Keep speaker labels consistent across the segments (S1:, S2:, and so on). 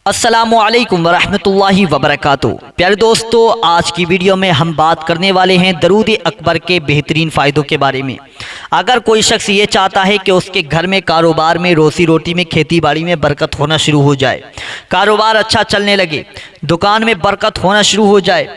S1: अस्सलामुअलैकुम वरहमतुल्लाहि वबरकातुहू। प्यारे दोस्तों, आज की वीडियो में हम बात करने वाले हैं दरूद अकबर के बेहतरीन फ़ायदों के बारे में। अगर कोई शख्स ये चाहता है कि उसके घर में, कारोबार में, रोज़ी रोटी में, खेती बाड़ी में बरकत होना शुरू हो जाए, कारोबार अच्छा चलने लगे, दुकान में बरकत होना शुरू हो जाए,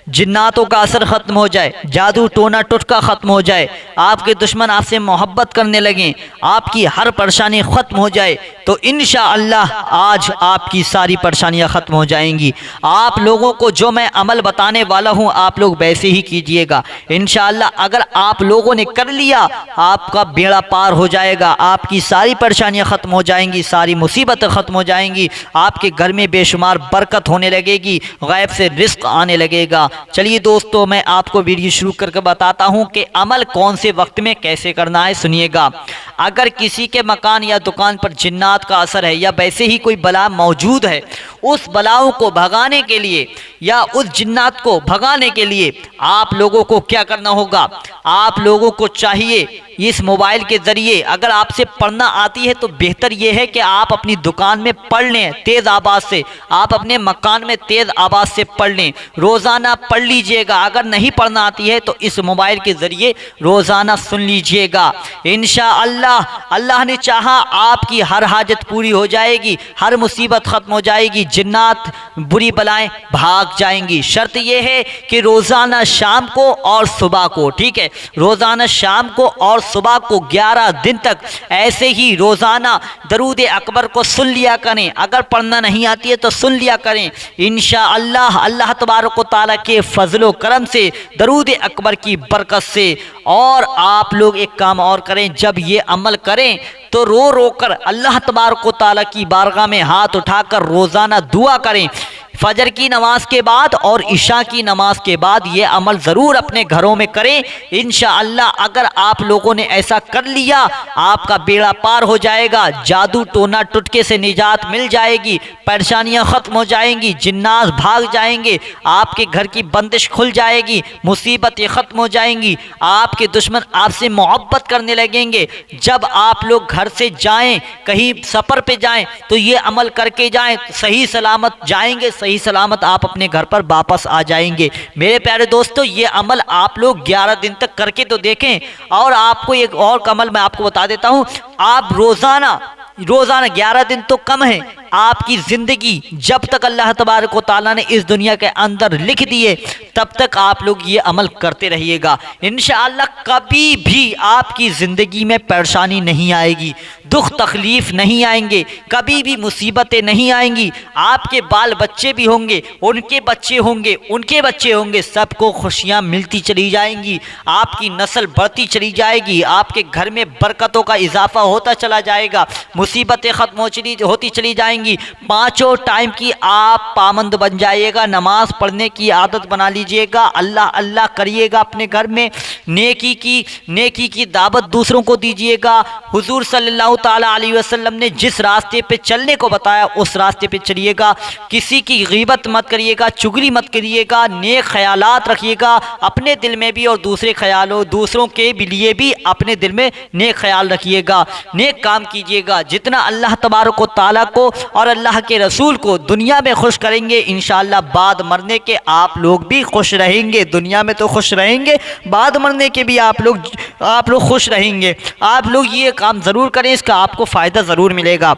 S1: जिन्नातों का असर ख़त्म हो जाए, जादू टोना टुटका ख़त्म हो जाए, आपके दुश्मन आपसे मोहब्बत करने लगें, आपकी हर परेशानी ख़त्म हो जाए, तो इंशाअल्लाह आज आपकी सारी परेशानियां ख़त्म हो जाएंगी। आप लोगों को जो मैं अमल बताने वाला हूं, आप लोग वैसे ही कीजिएगा। इंशाअल्लाह अगर आप लोगों ने कर लिया, आपका बेड़ा पार हो जाएगा, आपकी सारी परेशानियां ख़त्म हो जाएंगी, सारी मुसीबतें ख़त्म हो जाएंगी, आपके घर में बेशुमार बरकत होने लगेगी, गैब से रिस्क आने लगेगा। चलिए दोस्तों, मैं आपको वीडियो शुरू करके बताता हूं कि अमल कौन से वक्त में कैसे करना है। सुनिएगा। अगर किसी के मकान या दुकान पर जिन्नात का असर है या वैसे ही कोई बला मौजूद है, उस बलाओं को भगाने के लिए या उस जिन्नात को भगाने के लिए आप लोगों को क्या करना होगा? आप लोगों को चाहिए इस मोबाइल के ज़रिए, अगर आपसे पढ़ना आती है तो बेहतर यह है कि आप अपनी दुकान में पढ़ लें तेज़ आवाज़ से, आप अपने मकान में तेज़ आवाज़ से पढ़ लें, रोज़ाना पढ़ लीजिएगा। अगर नहीं पढ़ना आती है तो इस मोबाइल के ज़रिए रोज़ाना सुन लीजिएगा। इंशाअल्लाह अल्लाह ने चाहा आपकी हर हाजत पूरी हो जाएगी, हर मुसीबत ख़त्म हो जाएगी, जिन्नात बुरी बलाएं भाग जाएंगी। शर्त यह है कि रोज़ाना शाम को और सुबह को, ठीक है, रोज़ाना शाम को और सुबह को 11 दिन तक ऐसे ही रोज़ाना दरूद अकबर को सुन लिया करें। अगर पढ़ना नहीं आती है तो सुन लिया करें। इंशाअल्लाह अल्लाह तबारक व तआला के फजलो करम से, दरूद अकबर की बरकत से। और आप लोग एक काम और करें, जब ये अमल करें तो रो रो कर अल्लाह तबारक व तआला की बारगाह में हाथ उठाकर रोज़ाना दुआ करें। फजर की नमाज के बाद और इशा की नमाज के बाद ये अमल ज़रूर अपने घरों में करें। इंशाअल्लाह अगर आप लोगों ने ऐसा कर लिया, आपका बेड़ा पार हो जाएगा, जादू टोना टुटके से निजात मिल जाएगी, परेशानियां ख़त्म हो जाएंगी, जिन्नात भाग जाएंगे, आपके घर की बंदिश खुल जाएगी, मुसीबतें ख़त्म हो जाएंगी, आपके दुश्मन आपसे मोहब्बत करने लगेंगे। जब आप लोग घर से जाएं, कहीं सफ़र पे जाएं, तो ये अमल करके जाएं, सही सलामत जाएंगे, सही सलामत आप अपने घर पर वापस आ जाएंगे। मेरे प्यारे दोस्तों, ये अमल आप लोग 11 दिन तक करके तो देखें। और आपको एक और अमल मैं आपको बता देता हूं, आप रोज़ाना 11 दिन तो कम है, आपकी ज़िंदगी जब तक अल्लाह तबारक व तआला ने इस दुनिया के अंदर लिख दिए तब तक आप लोग ये अमल करते रहिएगा। इंशाअल्लाह कभी भी आपकी ज़िंदगी में परेशानी नहीं आएगी, दुख तकलीफ़ नहीं आएंगे, कभी भी मुसीबतें नहीं आएंगी। आपके बाल बच्चे भी होंगे, उनके बच्चे होंगे, उनके बच्चे होंगे, सबको खुशियाँ मिलती चली जाएंगी, आपकी नस्ल बढ़ती चली जाएगी, आपके घर में बरकतों का इजाफा होता चला जाएगा, मुसीबतें ख़त्म होती चली जाएंगी। पाँचों टाइम की आप पाबंद बन जाइएगा, नमाज पढ़ने की आदत बना लीजिएगा, अल्लाह अल्लाह करिएगा, अपने घर में नेकी की दावत दूसरों को दीजिएगा। हुजूर सल्लल्लाहु ताला अलैहि वसल्लम ने जिस रास्ते पे चलने को बताया उस रास्ते पे चलिएगा। किसी की गीबत मत करिएगा, चुगली मत करिएगा, नेक ख्यालात रखिएगा अपने दिल में भी और दूसरों के भी लिए भी अपने दिल में नेक ख्याल रखिएगा, नेक काम कीजिएगा। जितना अल्लाह तबारक व तआला को और अल्लाह के रसूल को दुनिया में खुश करेंगे, इंशाअल्लाह बाद मरने के आप लोग भी खुश रहेंगे। दुनिया में तो खुश रहेंगे, बाद मरने के भी आप लोग खुश रहेंगे। आप लोग ये काम ज़रूर करें, इसका आपको फ़ायदा ज़रूर मिलेगा।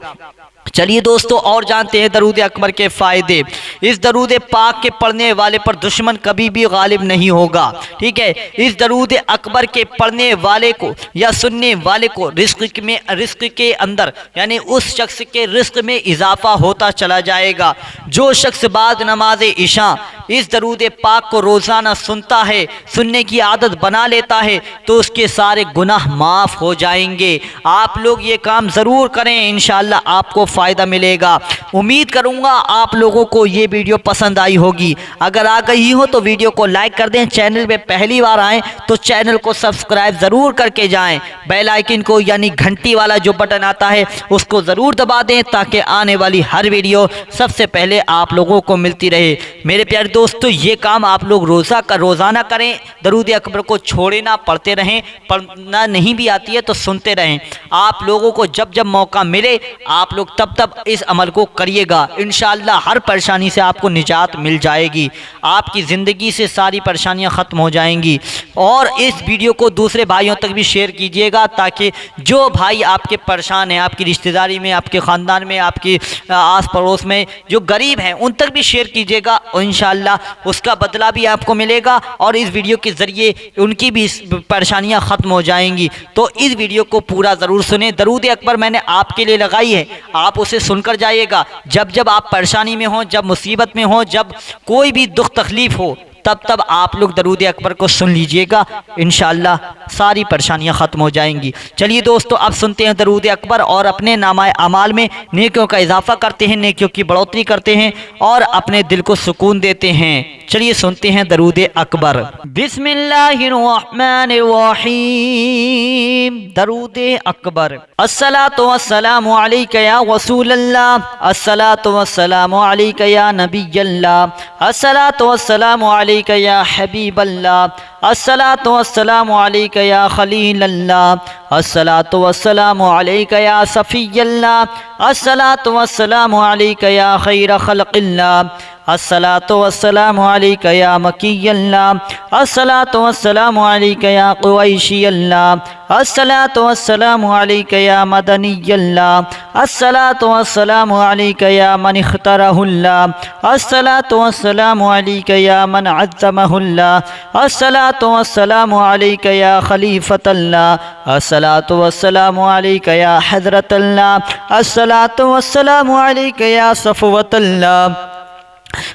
S1: चलिए दोस्तों, और जानते हैं दरूद अकबर के फ़ायदे। इस दरूद पाक के पढ़ने वाले पर दुश्मन कभी भी गालिब नहीं होगा, ठीक है। इस दरूद अकबर के पढ़ने वाले को या सुनने वाले को रिस्क के अंदर, यानी उस शख्स के रिस्क में इजाफा होता चला जाएगा। जो शख्स बाद नमाज इशा इस दरूद पाक को रोज़ाना सुनता है, सुनने की आदत बना लेता है, तो उसके सारे गुनाह माफ़ हो जाएंगे। आप लोग ये काम ज़रूर करें, इंशाअल्लाह आपको फ़ायदा मिलेगा। उम्मीद करूँगा आप लोगों को ये वीडियो पसंद आई होगी। अगर आ गई हो तो वीडियो को लाइक कर दें, चैनल पे पहली बार आएँ तो चैनल को सब्सक्राइब ज़रूर करके जाएँ, बेल आइकन को यानी घंटी वाला जो बटन आता है उसको ज़रूर दबा दें ताकि आने वाली हर वीडियो सबसे पहले आप लोगों को मिलती रहे। मेरे प्यारे दोस्तों ये काम आप लोग रोज़ाना करें, दरूद अकबर को छोड़े ना, पढ़ते रहें, पढ़ना नहीं भी आती है तो सुनते रहें। आप लोगों को जब जब मौका मिले आप लोग तब तब इस अमल को करिएगा। इंशाअल्लाह हर परेशानी से आपको निजात मिल जाएगी, आपकी ज़िंदगी से सारी परेशानियां ख़त्म हो जाएंगी। और इस वीडियो को दूसरे भाइयों तक भी शेयर कीजिएगा ताकि जो भाई आपके परेशान हैं, आपकी रिश्तेदारी में, आपके ख़ानदान में, आपके आस पड़ोस में जो गरीब हैं उन तक भी शेयर कीजिएगा और इंशाअल्लाह उसका बदला भी आपको मिलेगा और इस वीडियो के ज़रिए उनकी भी परेशानियां ख़त्म हो जाएंगी। तो इस वीडियो को पूरा ज़रूर सुने। दरूद अकबर मैंने आपके लिए लगाई है, आप उसे सुनकर जाइएगा। जब जब आप परेशानी में हों, जब मुसीबत में हों, जब कोई भी दुख तकलीफ़ हो, तब तब आप लोग दरूद अकबर को सुन लीजिएगा, इंशाअल्लाह सारी परेशानियां ख़त्म हो जाएंगी। चलिए दोस्तों अब सुनते हैं दरूद अकबर और अपने नामाए अमाल में नेकियों का इजाफ़ा करते हैं, नेकियों की बढ़ोतरी करते हैं और अपने दिल को सुकून देते हैं। चलिए सुनते हैं दरूद अकबर। बिस्मिल्लाहिर्रहमानिर्रहीम। दरूद अकबर। अस्सलातु वस्सलामु अलैका या रसूलल्लाह, अस्सलातु वस्सलामु अलैका या नबियल्लाह, अस्सलातु वस्सलामु अलैका या हबीबल्लाह, अस्सलातु वस्सलामु अलैका या खलीलल्लाह, अस्सलातु वस्सलामु अलैका या सफ़ियल्लाह, अस्सलातु वस्सलामु अलैका या खैर खल्क़िल्लाह, अस्सलातु वस्सलामु अलैका या मकीयल्लाह, अस्सलातु वस्सलामु अलैका या कुरैशियल्लाह, अस्सलातु वस्सलामु अलैका या मदनियल्लाह, अस्सलातु वस्सलामु अलैका या मन इख्तरहुल्लाह, अस्सलातु वस्सलामु अलैका या मन अज़्ज़महुल्लाह, अस्सलातु वस्सलामु अलैका या खलीफतल्लाह, अस्सलातु वस्सलामु अलैका या हज़रतल्लाह, अस्सलातु वस्सलामु अलैका या सफ़वतल्लाह,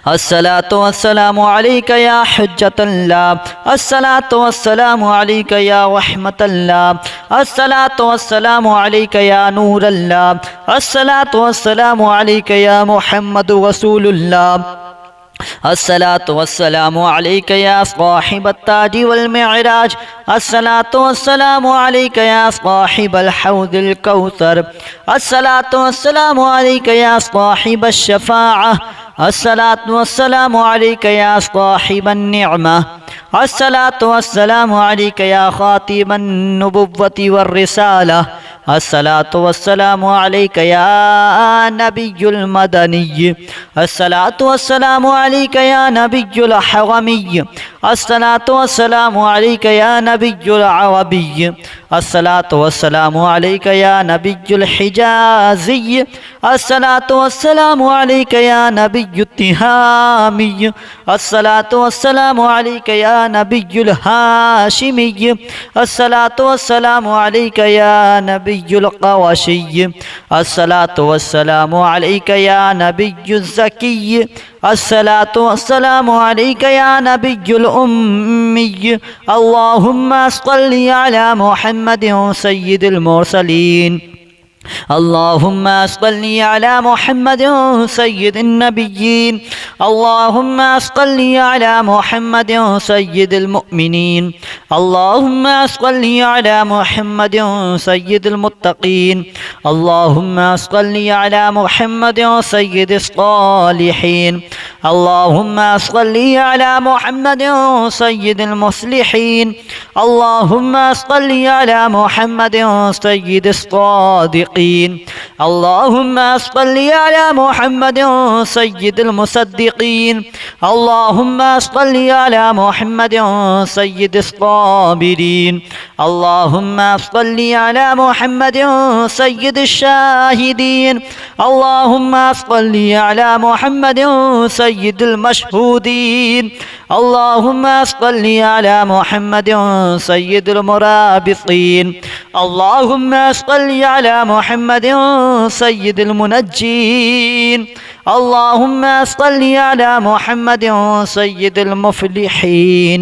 S1: अस्सलातु वस्सलामु अलैका या हुज्जतल्लाह, अस्सलातु वस्सलामु अलैका या रहमतल्लाह, अस्सलातु वस्सलामु अलैका या नूरल्लाह, अस्सलातु वस्सलामु अलैका या मुहम्मदुर रसूलुल्लाह, अस्सलातु वस्सलामु अलैका या साहिबत ताज वल मिअराज, अस्सलातु वस्सलामु अलैका या साहिबल हौदिल कौसर, अस्सलातु वस्सलामु अलैका या साहिबश शफाअह, अस्सलातु वस्सलामु अलैका या साहिबन निअमा, अस्सलातु वस्सलामु अलैका या खातिमन नुबुव्वति वर रिसाला, अस्सलातु वस्सलामु अलैका या नबियुल मदनी, अस्सलातु वस्सलामु अलैका या नबियुल हरमी, अस्सलातु वस्सलामु अलैका या नबियुल अरबी, अस्सलातु वस्सलामु अलैका या नबियुल हिजाज़ी, अस्सलातु वस्सलामु अलैका या नबियुत तिहामी, अस्सलातु वस्सलामु अलैका या नबियुल हाशिमी, अस्सलातु वस्सलामु अलैका या नबियुल क़वाशी, अस्सलातु वस्सलामु अलैका या नबियुज़ ज़की, अस्सलातु वस्सलामु अलैका या नबियुल उम्मी, अल्लाहुम्मा सल्लि अला मुहम्मदिन सय्यिदिल मुरसलीन, अल्लाहुम्मा सल्लि अला मुहम्मदिन सय्यिदिन नबिय्यीन, अल्लाहुम्मा सल्लि अला मुहम्मदिन सय्यिदिल मुमिनीन, अल्लाहुम्मा सल्लि अला मुहम्मदिन सय्यिदिल मुत्तक़ीन, अल्लाहुम्मा सल्लि अला मुहम्मदिन सय्यिदिस सालिहीन, अल्लाहुम्मा सल्लि अला मुहम्मदिन सय्यिदिल मुस्लिहीन, अल्लाहुम्मा सल्लि अला मुहम्मदिन सय्यिदिस सादिक़ीन, अल्लाहुम्मा सल्लि अला मुहम्मदिन सय्यिदिल मुसद्दिक़ीन, अल्लाहुम्मा सल्लि अला मुहम्मदिन सय्यिदिस साबिरीन, अल्लाहुम्मा सल्लि अला मुहम्मदिन सय्यिदिश शाहिदीन, अल्लाहुम्मा सल्लि अला मुहम्मदिन सय्यिदिल मशहूदीन, अल्लाहुम्मा सल्लि अला मुहम्मदिन सय्यिदिल मुराबितीन, अल्लाहुम्मा सल्लि अला मुहम्मदिन सय्यिदिल मुनज्जीन, अल्लाहुम्मा सल्लि अला मुहम्मदिन सय्यिदिल मुफलिहीन,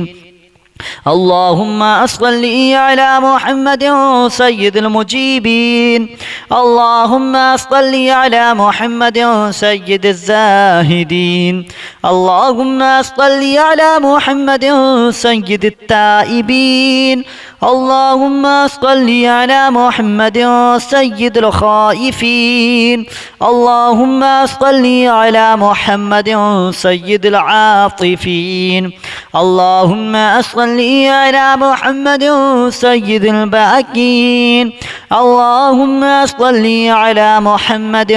S1: اللهم صل على محمد سيد المجيبين. اللهم صل على محمد سيد الزاهدين. اللهم صل على محمد سيد التائبين. اللهم صل على محمد سيد الخائفين. اللهم صل على محمد سيد العاطفين. اللهم صل على محمد سيد الباكين. اللهم صل على محمد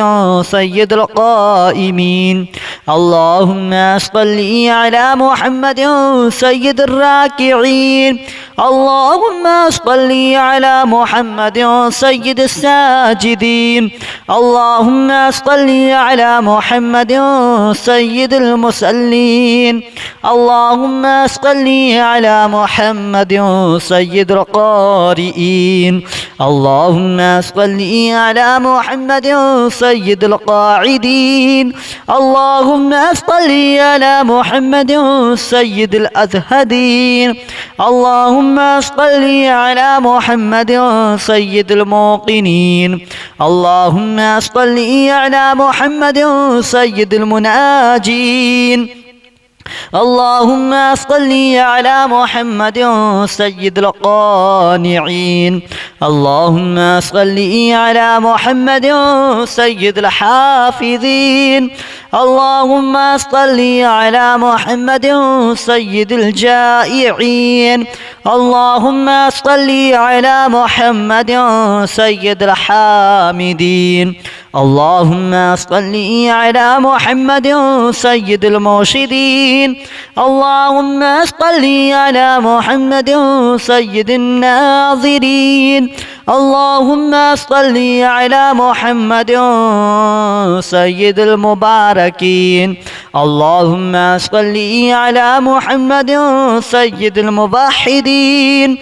S1: سيد القائمين. اللهم صل على محمد سيد الراكعين. اللهم صل على محمد سيد الساجدين. اللهم صل على محمد سيد المصلين. اللهم صل على محمد سيد القارئين. اللهم صل على محمد سيد القاعدين. اللهم صل على محمد سيد الأزهدين. اللهم صل على محمد سيد الموقنين. اللهم صل على محمد سيد المناجين. اللهم صل على محمد سيد القانعين. اللهم صل على محمد سيد الحافظين. اللهم صل على محمد سيد الجائعين. اللهم صل على محمد سيد الحامدين. اللهم صل على محمد سيد المرشدين. اللهم صل على محمد سيد الناظرين. اللهم صل على محمد سيد المباركين. اللهم صل على محمد سيد الموحدين.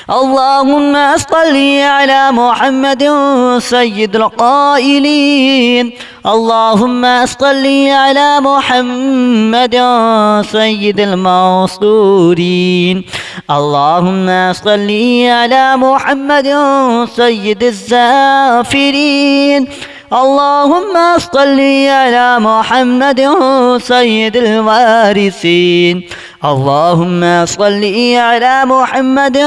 S1: اللهم صل على محمد سيد القائلين. اللهم صل على محمد سيد المنصورين. اللهم صل على محمد سيد الزافرين. اللهم صل على محمد سيد الوارثين. اللهم صل على محمد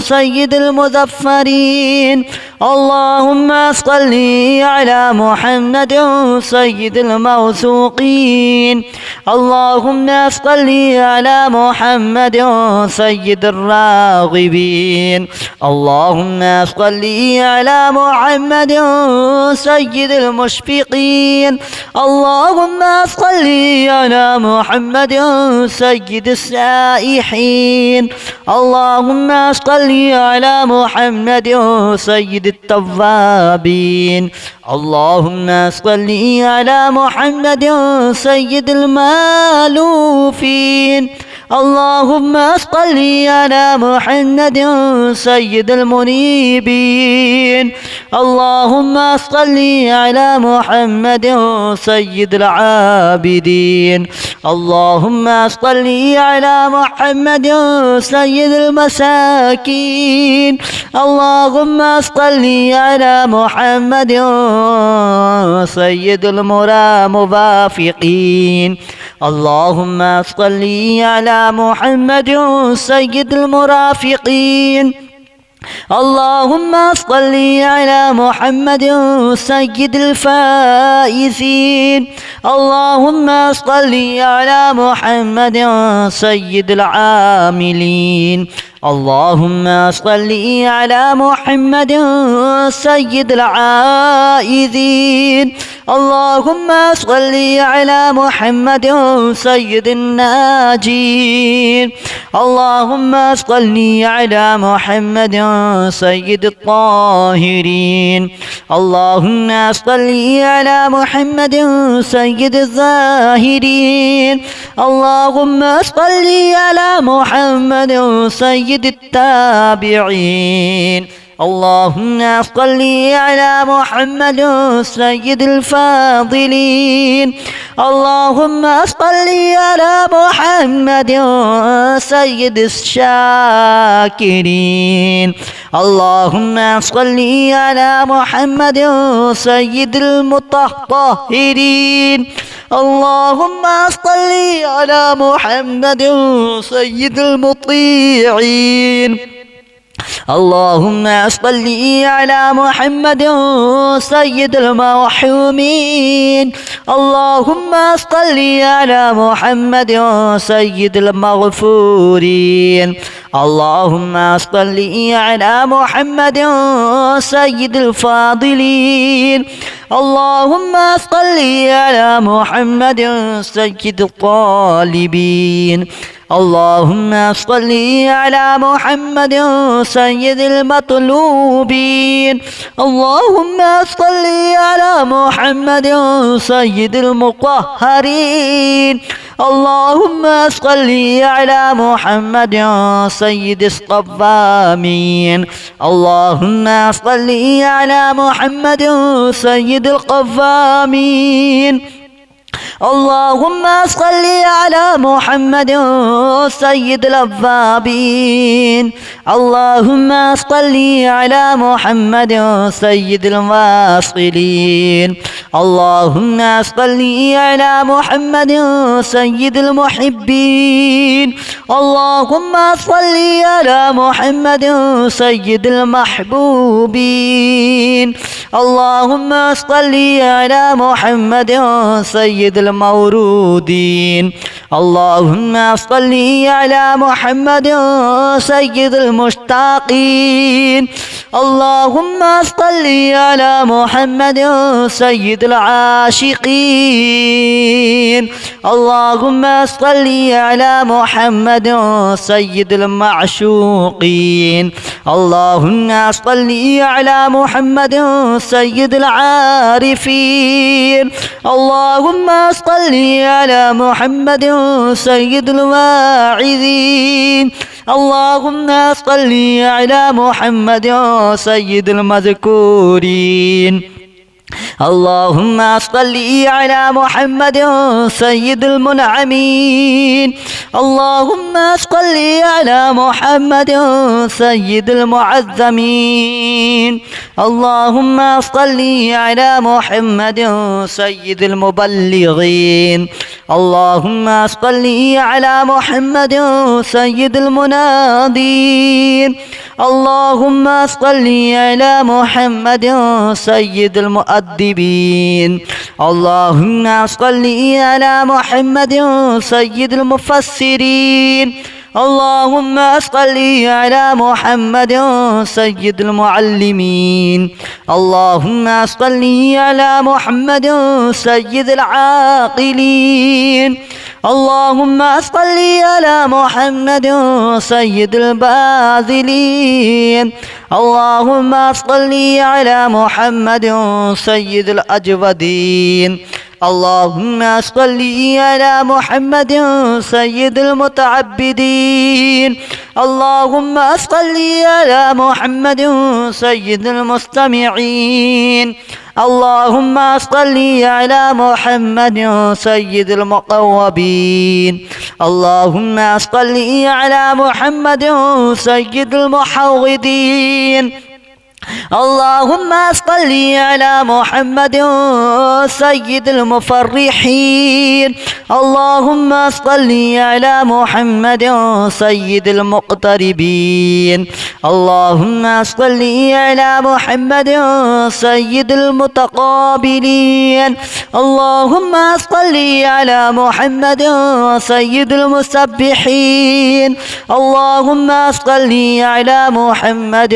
S1: سيد المظفرين. اللهم صل على محمد سيد الموثوقين. اللهم صل على محمد سيد الراغبين. اللهم صل على محمد سيد المشفقين. اللهم صل على محمد سيد السائحين. اللهم صل على محمد سيد التوابين. اللهم صل على محمد سيد المالوفين. اللهم صل على محمد سيد المنيبين. اللهم صل على محمد سيد العابدين. اللهم صل على محمد سيد المساكين. اللهم صل على محمد سيد المرافقين. اللهم صل على محمد سيد المرافقين. اللهم صل على محمد سيد الفائزين. اللهم صل على محمد سيد العاملين. اللهم صل على محمد سيد العائذين. اللهم صل على محمد سيد الناجين. اللهم صل على محمد سيد الطاهرين. اللهم صل على محمد سيد الزاهرين. اللهم صل على محمد سيد التابعين. اللهم صل على محمد سيد الفاضلين. اللهم صل على محمد سيد الشاكرين. اللهم صل على محمد سيد المطهرين. اللهم صل على محمد سيد المطيعين. اللهم صل على محمد سيد المرحومين. اللهم صل على محمد سيد المغفورين. اللهم صل على محمد سيد الفاضلين. اللهم صل على محمد سيد الطالبين. اللهم صل على محمد سيد المطلوبين. اللهم صل على محمد سيد المطهرين. اللهم صل على محمد سيد الصوامين. اللهم صل على محمد سيد القوامين. اللهم صل على محمد سيد الأوابين. اللهم صل على محمد سيد الواصلين. اللهم صل على محمد سيد المحبين. اللهم صل على محمد سيد المحبوبين. اللهم صل على محمد سيد المورودين. اللهم صل على محمد سيد المشتاقين. اللهم صل على محمد سيد العاشقين. اللهم صل على محمد سيد المعشوقين. اللهم صل على محمد سيد العارفين. اللهم صل على محمد سيد الواعظين. اللهم صل على محمد سيد المذكورين. اللهم صل على محمد سيد المنعمين. اللهم صل على محمد سيد المعظمين. اللهم صل على محمد سيد المبلغين. اللهم صل على محمد سيد المنادين. اللهم صل على محمد سيد المؤدبين. اللهم صل على محمد سيد المفسرين. اللهم صل على محمد سيد المعلمين. اللهم صل على محمد سيد العاقلين. اللهم صل على محمد سيد الباذلين. اللهم صل على محمد سيد الأجودين. اللهم صل على محمد سيد المتعبدين. اللهم صل على محمد سيد المستمعين. اللهم صل على محمد سيد المقوبين. اللهم صل على محمد سيد المحوضين. اللهم صل على محمد سيد المفرحين. اللهم صل على محمد سيد المقتربين. اللهم صل على محمد سيد المتقابلين. اللهم صل على محمد سيد المسبحين. اللهم صل على محمد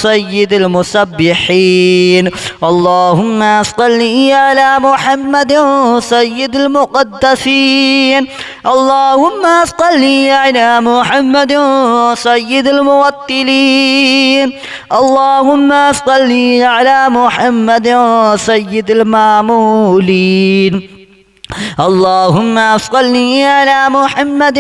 S1: سيد المسبحين. اللهم صل على محمد سيد المقدسين. اللهم صل على محمد سيد الموتلين. اللهم صل على محمد سيد المامولين. اللهم صل على محمد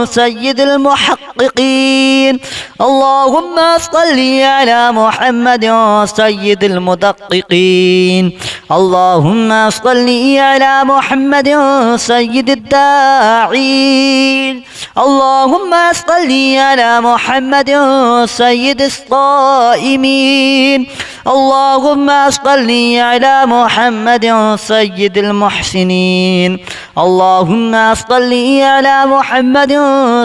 S1: سيد المحققين اللهم صل على محمد سيد المدققين اللهم صل على محمد سيد الداعين اللهم صل على محمد سيد الصائمين اللهم صل على محمد سيد المحسنين اللهم صل على محمد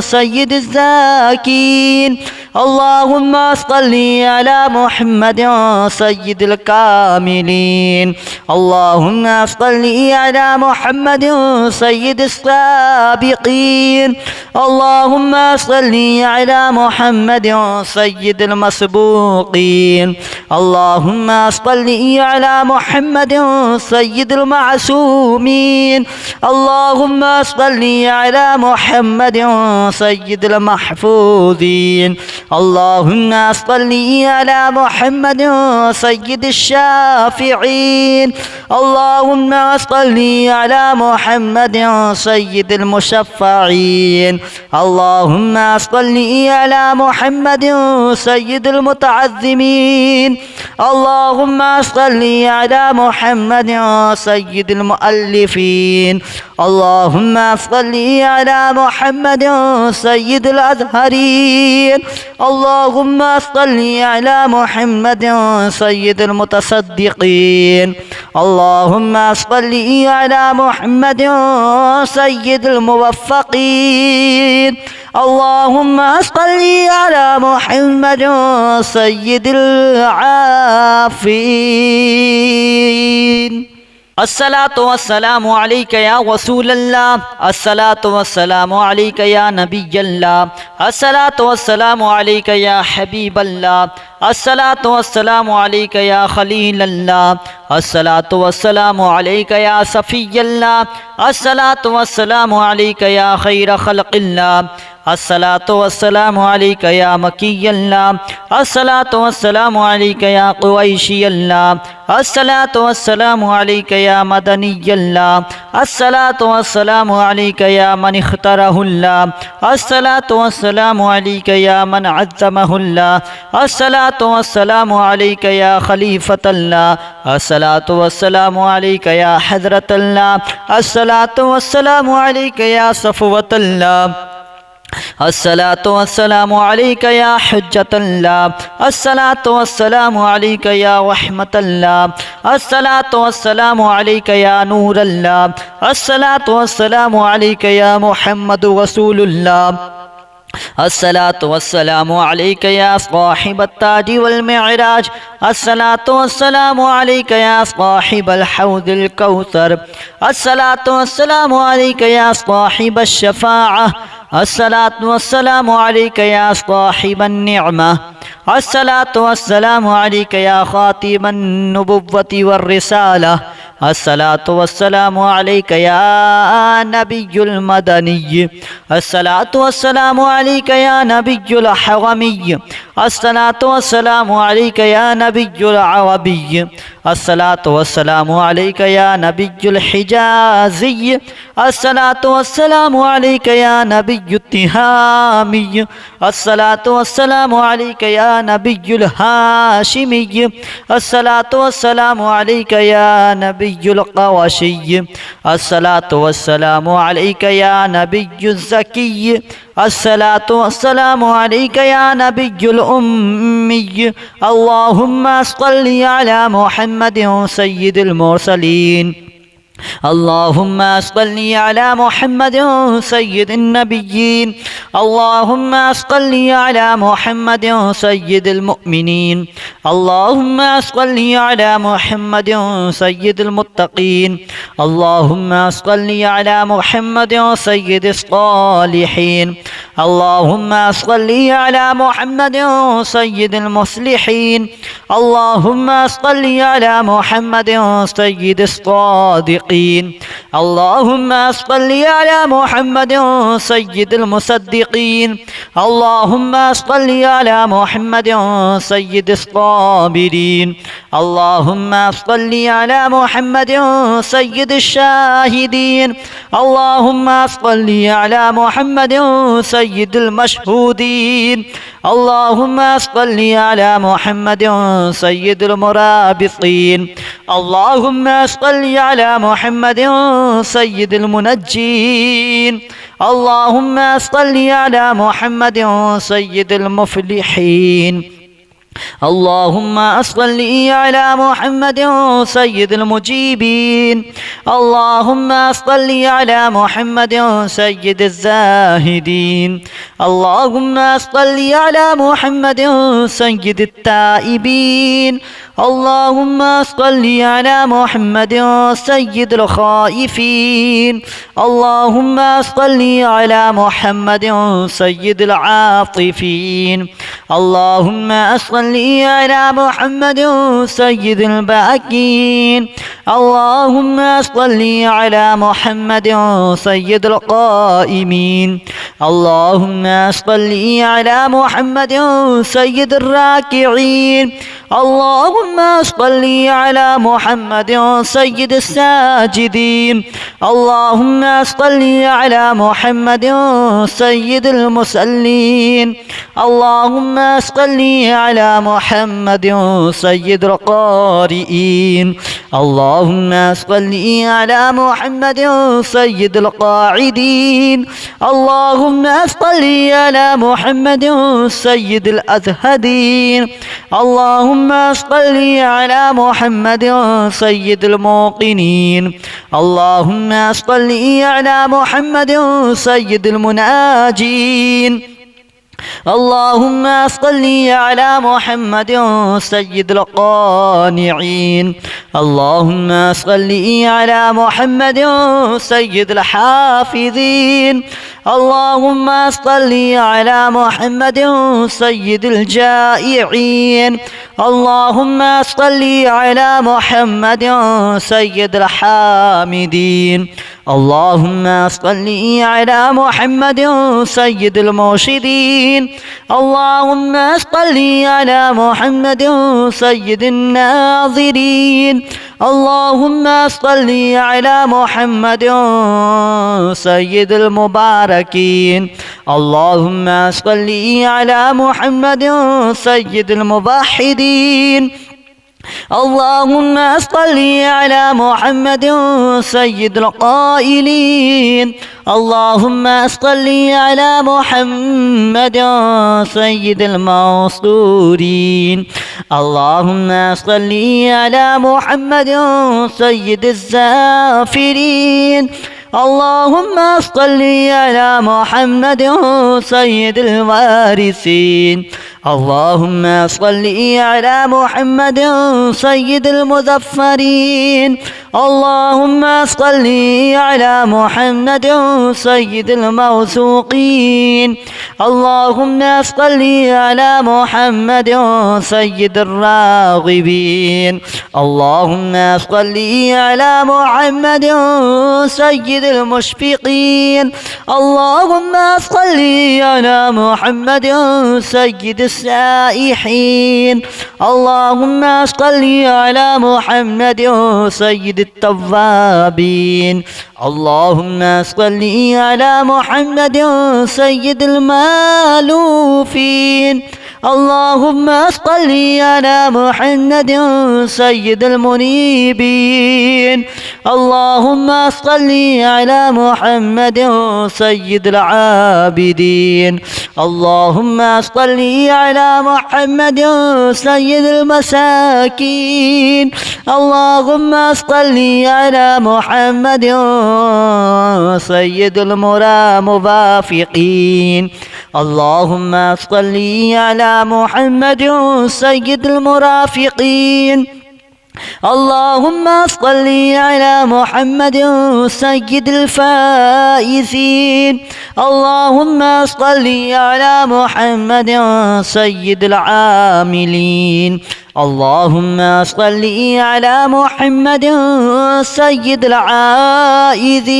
S1: سيد الزاكين اللهم صل على محمد سيد الكاملين اللهم صل على محمد سيد السابقين اللهم صل على محمد سيد المسبوقين اللهم صل على محمد سيد المعصومين اللهم صل على محمد سيد المحفوظين اللهم صل على محمد سيد الشافعين اللهم صل على محمد سيد المشفعين اللهم صل على محمد سيد المتعظمين اللهم صل على محمد سيد المؤلفين اللهم صل على محمد سيد الأزهرين اللهم صل على محمد سيد المتصدقين اللهم صل على محمد سيد الموفقين اللهم صل على محمد سيد العافين अस्सलातु वस्सलामु अलैका या रसूल अल्लाह अस्सलातु वस्सलामु अलैका या नबी अल्लाह अस्सलातु वस्सलामु अलैका या हबीब अल्लाह अस्सलातु वस्सलामु अलैका या खलील अल्लाह अस्सलातु वस्सलामु अलैका या सफ़ी अल्लाह अस्सलातु वस्सलामु अलैका या खैर खल्क़िल्लाह अस्सलातु वस्सलामु अलैका या मकी अल्लाह अस्सलातु वस्सलामु अलैका या कुरैशी अल्लाह अस्सलातु वस्सलामु अलैका या मदनी अल्लाह अस्सलातु वस्सलामु अलैका या मन इख्तरहुल्लाह अस्सलातु वस्सलामु अलैका या मन अज़्ज़महुल्लाह अस्सलातु वस्सलामु अलैका या खलीफतल्लाह अस्सलातु वस्सलामु अलैका या हज़रतल्लाह अस्सलातु वस्सलामु अलैका या सफ़वतल्लाह अस्सलातु वस्सलामु अलैका या हुज्जतल्लाह अस्सलातु वस्सलामु अलैका या रहमतल्लाह अस्सलातु वस्सलामु अलैका या नूरल्लाह अस्सलातु वस्सलामु अलैका या मुहम्मदु रसूलुल्लाह अस्सलातु वस्सलामु अलैका या साहिब अत्ताज वल मिअराज अस्सलातु वस्सलामु अलैका या साहिबल हौज़िल कौसर अस्सलातु वस्सलामु अलैका या साहिबश शफ़ाअह अस्सलातु वस्सलामु अलैका या साहिबन निअमा अस्सलातु वस्सलामु अलैका या खातिमन नुबुव्वति वर रिसाला अस्सलातु वस्सलामु अलैका या नबियुल मदनी अस्सलातु वस्सलामु अलैका या नबियुल हरमी अस्सलातु वस्सलामु अलैका या नबियुल अरबी अस्सलातु वस्सलामु अलैका या नबियुल हिजाज़ी अस्सलातु वस्सलामु अलैका या नबियुत तिहामी अस्सलातु वस्सलामु अलैका या नबियुल हाशिमी अस्सलातु वस्सलामु अलैका या नबियुल क़वाशी अस्सलातु वस्सलामु अलैका या नबियुल ज़की अस्सलातु वस्सलामु अलैका या नबियुल उम्मी अल्लाहुम्मा सल्लि अला मुहम्मदिन सय्यिदिल मुरसलीन اللهم صل على محمد سيد النبيين اللهم صل على محمد سيد المؤمنين اللهم صل على محمد سيد المتقين اللهم صل على محمد سيد الصالحين اللهم صل على محمد سيد المصلحين اللهم صل على محمد سيد الصادقين اللهم صل على محمد سيد المصدقين اللهم صل على محمد سيد الصابرين اللهم صل على محمد سيد الشاهدين اللهم صل على محمد سيد المشهودين اللهم صل على محمد سيد المرابطين اللهم صل على محمد سيد المنجين اللهم صل على محمد سيد المفلحين اللهم صل على محمد سيد المجيبين اللهم صل على محمد سيد الزاهدين اللهم صل على محمد سيد التائبين اللهم صل على محمد سيد الخائفين اللهم صل على محمد سيد العاطفين اللهم صل على محمد سيد الباكين اللهم صل على محمد سيد القائمين اللهم صل على محمد سيد الراكعين اللهم صل على محمد سيد الساجدين اللهم صل على محمد سيد المصلين اللهم صل على محمد سيد القارئين اللهم صل على محمد سيد القاعدين اللهم صل على محمد سيد الأزهدين اللهم صل على محمد سيد الموقنين اللهم صل على محمد سيد المناجين اللهم صل على محمد سيد القانعين اللهم صل على محمد سيد الحافظين اللهم صل على محمد سيد الجائعين اللهم صل على محمد سيد الحامدين اللهم صل على محمد سيد المرشدين اللهم صل على محمد سيد الناظرين اللهم صل على محمد سيد المباركين اللهم صل على محمد سيد الموحدين اللهم صل على محمد سيد القائلين اللهم صل على محمد سيد المنصورين اللهم صل على محمد سيد الزافرين اللهم صل على محمد سيد الوارثين اللهم صل على محمد سيد المظفرين اللهم صل على محمد سيد الموثوقين اللهم صل على محمد سيد الراغبين اللهم صل على محمد سيد المشفقين اللهم صل على محمد سيد السائحين اللهم صل على محمد سيد التوابين اللهم صل على محمد سيد المالوفين اللهم صل على محمد سيد المنيبين اللهم صل على محمد سيد العابدين اللهم صل على محمد سيد المساكين اللهم صل على محمد سيد المرافقين اللهم صل على محمد سيد المرافقين اللهم صل على محمد سيد الفائزين. اللهم صل على محمد سيد العاملين. اللهم صل على محمد سيد العائذين.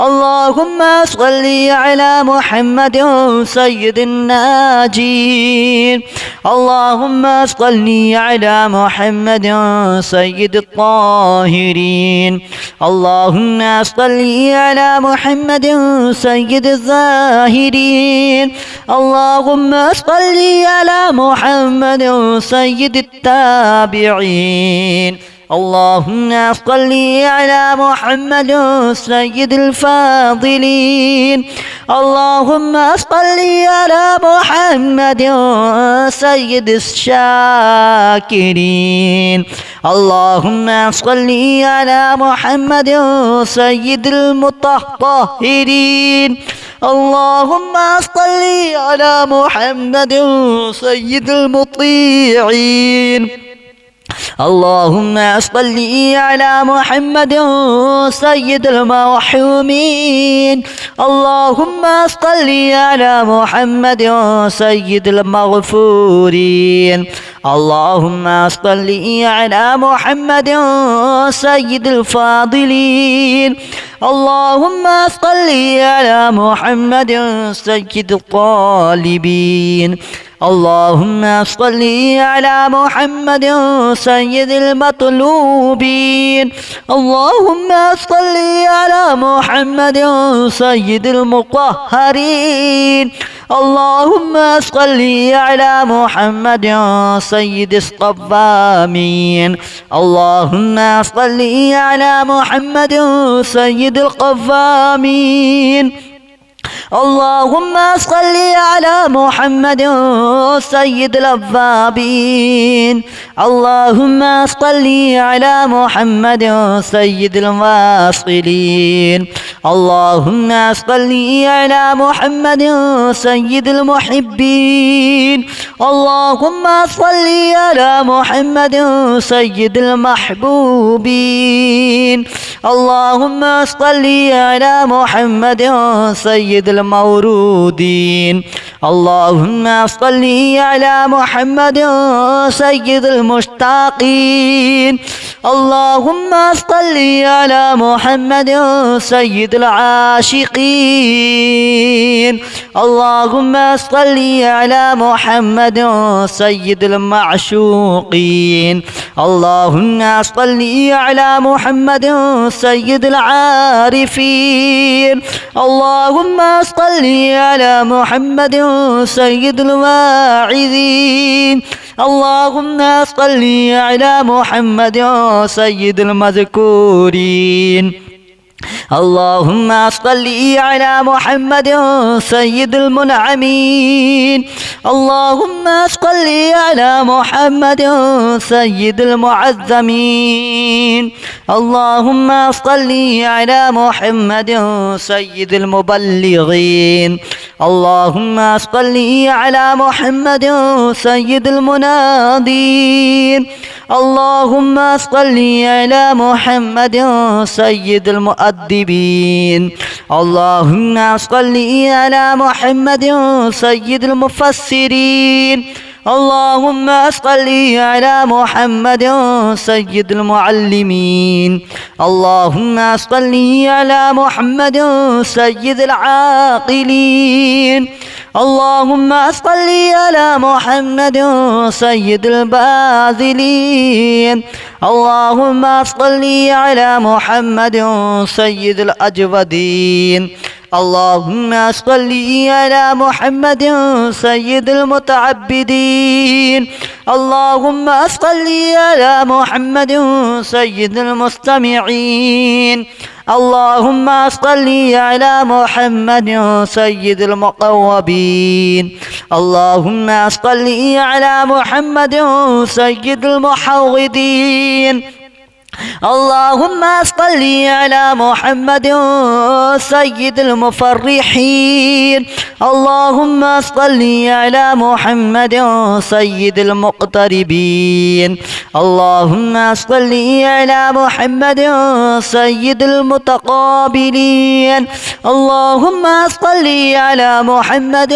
S1: اللهم صل على محمد سيد الناجين. اللهم صل على محمد سيد الطاهرين. اللهم صل على محمد سيد الزاهرين. اللهم صل على محمد سيد التابعين. اللهم صل على محمد سيد الفاضلين. اللهم صل على محمد سيد الشاكرين. اللهم صل على محمد سيد المطهرين. اللهم صل على محمد سيد المطيعين. اللهم صل على محمد سيد المرحومين. اللهم صل على محمد سيد المغفورين. اللهم صل على محمد سيد الفاضلين. اللهم صل على محمد سيد الطالبين. اللهم صل على محمد سيد المطلوبين. اللهم صل على محمد سيد المطهرين. اللهم صل على محمد سيد الصوامين. اللهم صل على محمد سيد القوامين. اللهم صل على محمد سيد الأوابين. اللهم صل على محمد سيد الواصلين. اللهم صل على محمد سيد المحبين. اللهم صل على محمد سيد المحبوبين. اللهم صل على محمد سيد المورودين. اللهم صل على محمد سيد المشتاقين. اللهم صل على محمد سيد العاشقين. اللهم صل على محمد سيد المعشوقين. اللهم صل على محمد سيد العارفين. اللهم صل على محمد سيد الواعظين. اللهم صل على محمد سيد المذكورين. اللهم صل على محمد سيد المنعمين. اللهم صل على محمد سيد المعظمين. اللهم صل على محمد سيد المبلغين. اللهم صل على محمد سيد المنادين. اللهم صل على محمد سيد المؤدبين. اللهم صل على محمد سيد المفسرين. اللهم صل على محمد سيد المعلمين. اللهم صل على محمد سيد العاقلين. اللهم صل على محمد سيد الباذلين. اللهم صل على محمد سيد الأجودين. اللهم صل على محمد سيد المتعبدين. اللهم صل على محمد سيد المستمعين. اللهم صل على محمد سيد المقربين. اللهم صل على محمد سيد المحوذين. اللهم صل على محمد سيد المفرحين. اللهم صل على محمد سيد المقتربين. اللهم صل على محمد سيد المتقابلين. اللهم صل على محمد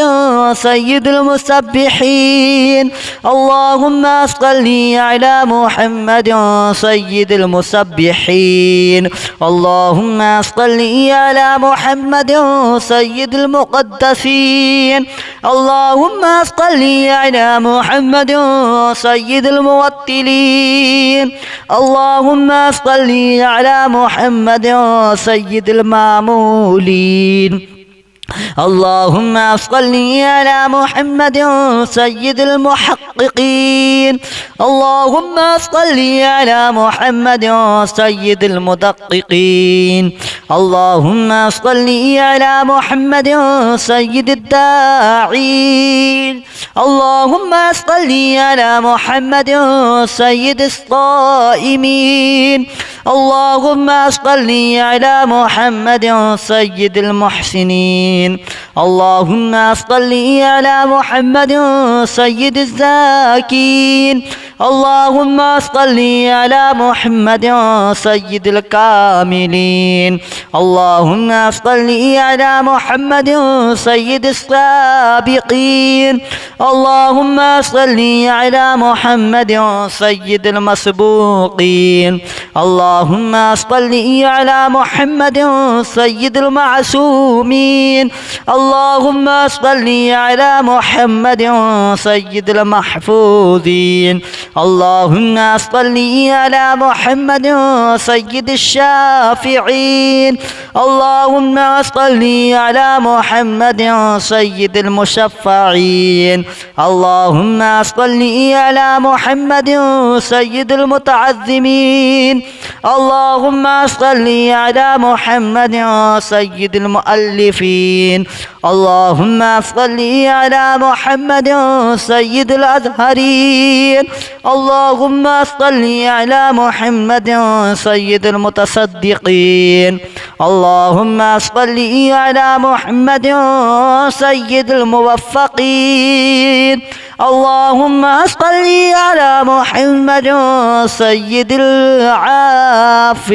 S1: سيد المسبحين. اللهم صل على محمد سيد المسبحين. اللهم صل على محمد سيد المقدسين. اللهم صل على محمد سيد الموتلين. اللهم صل على محمد سيد المعمولين. اللهم صل على محمد سيد المحققين. اللهم صل على محمد سيد المدققين. اللهم صل على محمد سيد الداعين. اللهم صل على محمد سيد الصائمين. اللهم صل على محمد سيد المحسنين. اللهم صل على محمد سيد الزاكين. اللهم صل على محمد سيد الكاملين. اللهم صل على محمد سيد السابقين. اللهم صل على محمد سيد المسبوقين. اللهم صل على محمد سيد المعصومين. اللهم صل على محمد سيد المحفوظين. اللهم صل على محمد سيد الشافعين. اللهم صل على محمد سيد المشفعين. اللهم صل على محمد سيد المتعظمين. اللهم صل على محمد سيد المؤلفين. اللهم صل على محمد سيد الأزهرين. اللهم صل على محمد سيد المتصدقين. اللهم صل على محمد سيد الموفقين. اللهم صل على محمد سيد العافين.